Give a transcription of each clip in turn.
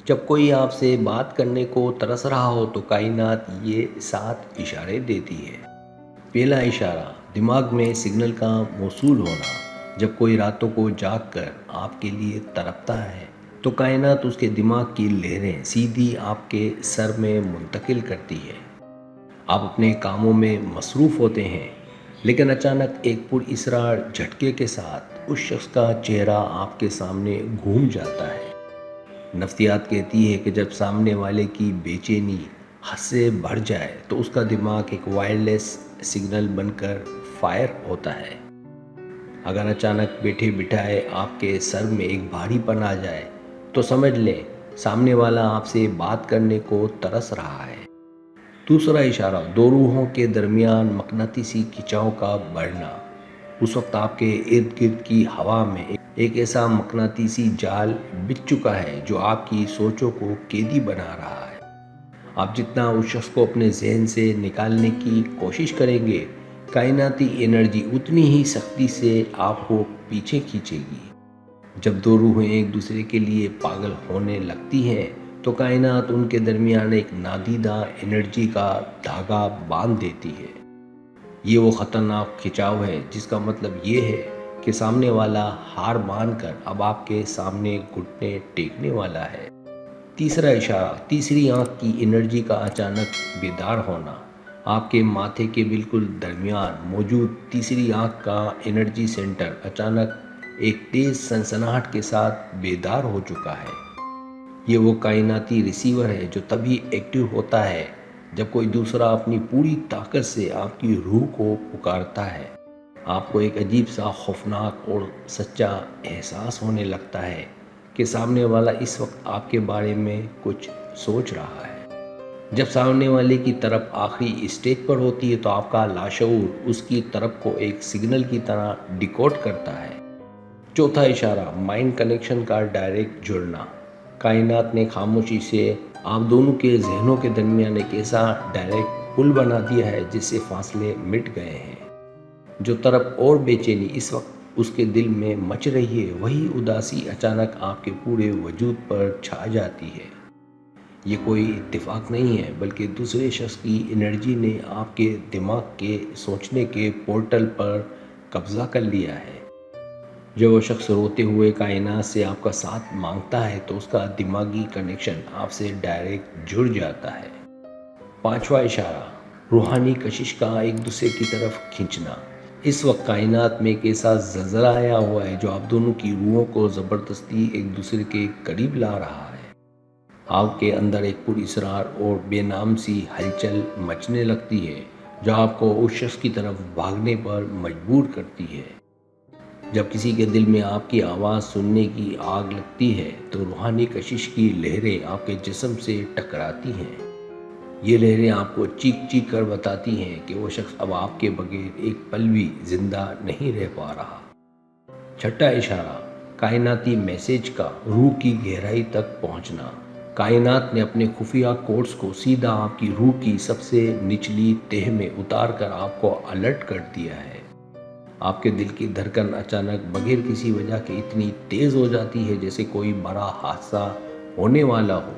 جب کوئی آپ سے بات کرنے کو ترس رہا ہو تو کائنات یہ 7 اشارے دیتی ہے۔ پہلا اشارہ، دماغ میں سگنل کا موصول ہونا۔ جب کوئی راتوں کو جاگ کر آپ کے لیے تڑپتا ہے تو کائنات اس کے دماغ کی لہریں سیدھی آپ کے سر میں منتقل کرتی ہے۔ آپ اپنے کاموں میں مصروف ہوتے ہیں، لیکن اچانک ایک پر اسرار جھٹکے کے ساتھ اس شخص کا چہرہ آپ کے سامنے گھوم جاتا ہے۔ نفسیات کہتی ہے کہ جب سامنے والے کی بے چینی حد سے بڑھ جائے تو اس کا دماغ ایک وائرلیس سگنل بن کر فائر ہوتا ہے۔ اگر اچانک بیٹھے بٹھائے آپ کے سر میں ایک بھاری پن آ جائے تو سمجھ لیں سامنے والا آپ سے بات کرنے کو ترس رہا ہے۔ دوسرا اشارہ، دو روحوں کے درمیان مقناطیسی کھینچاؤ کا بڑھنا۔ اس وقت آپ کے ارد گرد کی ہوا میں ایک ایسا مقناطیسی جال بچھ چکا ہے جو آپ کی سوچوں کو قیدی بنا رہا ہے۔ آپ جتنا اس شخص کو اپنے ذہن سے نکالنے کی کوشش کریں گے، کائناتی انرجی اتنی ہی سختی سے آپ کو پیچھے کھینچے گی۔ جب دو روحیں ایک دوسرے کے لیے پاگل ہونے لگتی ہیں تو کائنات ان کے درمیان ایک نادیدہ انرجی کا دھاگا باندھ دیتی ہے۔ یہ وہ خطرناک کھنچاؤ ہے جس کا مطلب یہ ہے کہ سامنے والا ہار مان کر اب آپ کے سامنے گھٹنے ٹیکنے والا ہے۔ تیسرا اشارہ، تیسری آنکھ کی انرجی کا اچانک بیدار ہونا۔ آپ کے ماتھے کے بالکل درمیان موجود تیسری آنکھ کا انرجی سینٹر اچانک ایک تیز سنسناہٹ کے ساتھ بیدار ہو چکا ہے۔ یہ وہ کائناتی ریسیور ہے جو تبھی ایکٹیو ہوتا ہے جب کوئی دوسرا اپنی پوری طاقت سے آپ کی روح کو پکارتا ہے۔ آپ کو ایک عجیب سا خوفناک اور سچا احساس ہونے لگتا ہے کہ سامنے والا اس وقت آپ کے بارے میں کچھ سوچ رہا ہے۔ جب سامنے والے کی طرف آخری اسٹیج پر ہوتی ہے تو آپ کا لاشعور اس کی طرف کو ایک سگنل کی طرح ڈیکوڈ کرتا ہے۔ چوتھا اشارہ، مائنڈ کنیکشن کا ڈائریکٹ جڑنا۔ کائنات نے خاموشی سے آپ دونوں کے ذہنوں کے درمیان ایک ایسا ڈائریکٹ پل بنا دیا ہے جس سے فاصلے مٹ گئے ہیں۔ جو طرف اور بے چینی اس وقت اس کے دل میں مچ رہی ہے، وہی اداسی اچانک آپ کے پورے وجود پر چھا جاتی ہے۔ یہ کوئی اتفاق نہیں ہے، بلکہ دوسرے شخص کی انرجی نے آپ کے دماغ کے سوچنے کے پورٹل پر قبضہ کر لیا ہے۔ جب وہ شخص روتے ہوئے کائنات سے آپ کا ساتھ مانگتا ہے تو اس کا دماغی کنیکشن آپ سے ڈائریکٹ جڑ جاتا ہے۔ پانچواں اشارہ، روحانی کشش کا ایک دوسرے کی طرف کھینچنا۔ اس وقت کائنات میں ایک ایسا زلزلہ آیا ہوا ہے جو آپ دونوں کی روحوں کو زبردستی ایک دوسرے کے قریب لا رہا ہے۔ آپ کے اندر ایک پر اسرار اور بے نام سی ہلچل مچنے لگتی ہے جو آپ کو اس شخص کی طرف بھاگنے پر مجبور کرتی ہے۔ جب کسی کے دل میں آپ کی آواز سننے کی آگ لگتی ہے تو روحانی کشش کی لہریں آپ کے جسم سے ٹکراتی ہیں۔ یہ لہریں آپ کو چیخ چیخ کر بتاتی ہیں کہ وہ شخص اب آپ کے بغیر ایک پل بھی زندہ نہیں رہ پا رہا۔ چھٹا اشارہ، کائناتی میسیج کا روح کی گہرائی تک پہنچنا۔ کائنات نے اپنے خفیہ کوڈز کو سیدھا آپ کی روح کی سب سے نچلی تہہ میں اتار کر آپ کو الرٹ کر دیا ہے۔ آپ کے دل کی دھڑکن اچانک بغیر کسی وجہ کے اتنی تیز ہو جاتی ہے جیسے کوئی بڑا حادثہ ہونے والا ہو۔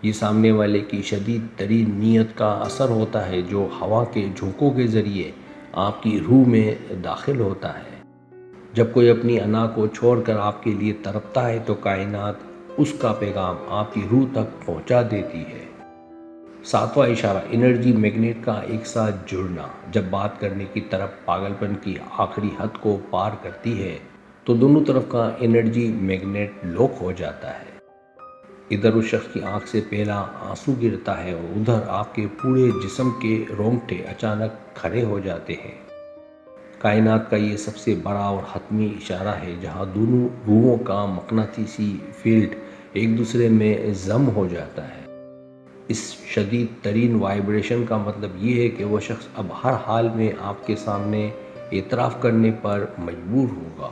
یہ سامنے والے کی شدید ترین نیت کا اثر ہوتا ہے جو ہوا کے جھونکوں کے ذریعے آپ کی روح میں داخل ہوتا ہے۔ جب کوئی اپنی انا کو چھوڑ کر آپ کے لیے تڑپتا ہے تو کائنات اس کا پیغام آپ کی روح تک پہنچا دیتی ہے۔ ساتواں اشارہ، انرجی میگنیٹ کا ایک ساتھ جڑنا۔ جب بات کرنے کی طرف پاگل پن کی آخری حد کو پار کرتی ہے تو دونوں طرف کا انرجی میگنیٹ لوک ہو جاتا ہے۔ ادھر اس شخص کی آنکھ سے پہلا آنسو گرتا ہے اور ادھر آپ کے پورے جسم کے رونگٹے اچانک کھڑے ہو جاتے ہیں۔ کائنات کا یہ سب سے بڑا اور حتمی اشارہ ہے جہاں دونوں روحوں کا مقناطیسی فیلڈ ایک دوسرے میں ضم ہو جاتا ہے۔ اس شدید ترین وائبریشن کا مطلب یہ ہے کہ وہ شخص اب ہر حال میں آپ کے سامنے اعتراف کرنے پر مجبور ہوگا۔